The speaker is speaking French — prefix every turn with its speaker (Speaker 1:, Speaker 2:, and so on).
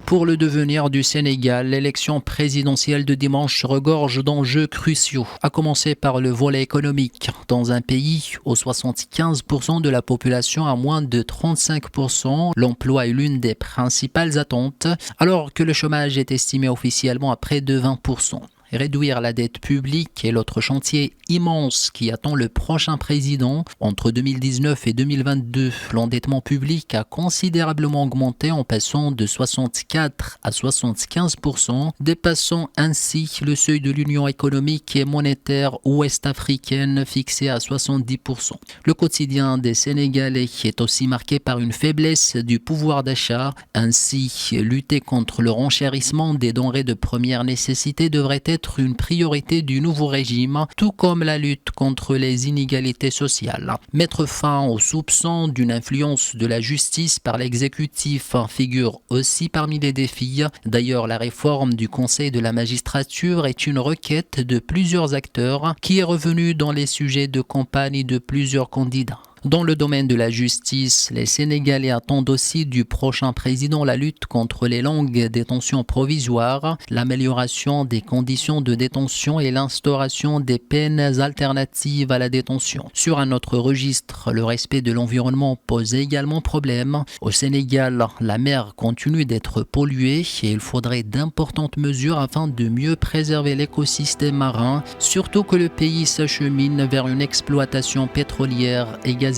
Speaker 1: Pour le devenir du Sénégal, l'élection présidentielle de dimanche regorge d'enjeux cruciaux, à commencer par le volet économique. Dans un pays où 75% de la population a moins de 35%, l'emploi est l'une des principales attentes, alors que le chômage est estimé officiellement à près de 20%. Réduire la dette publique est l'autre chantier immense qui attend le prochain président. Entre 2019 et 2022, l'endettement public a considérablement augmenté en passant de 64 à 75%, dépassant ainsi le seuil de l'Union économique et monétaire ouest-africaine fixé à 70%. Le quotidien des Sénégalais est aussi marqué par une faiblesse du pouvoir d'achat. Ainsi, lutter contre le renchérissement des denrées de première nécessité devrait être une priorité du nouveau régime, tout comme la lutte contre les inégalités sociales. Mettre fin aux soupçons d'une influence de la justice par l'exécutif figure aussi parmi les défis. D'ailleurs, la réforme du Conseil de la magistrature est une requête de plusieurs acteurs qui est revenue dans les sujets de campagne de plusieurs candidats. Dans le domaine de la justice, les Sénégalais attendent aussi du prochain président la lutte contre les longues détentions provisoires, l'amélioration des conditions de détention et l'instauration des peines alternatives à la détention. Sur un autre registre, le respect de l'environnement pose également problème. Au Sénégal, la mer continue d'être polluée et il faudrait d'importantes mesures afin de mieux préserver l'écosystème marin, surtout que le pays s'achemine vers une exploitation pétrolière et gazière.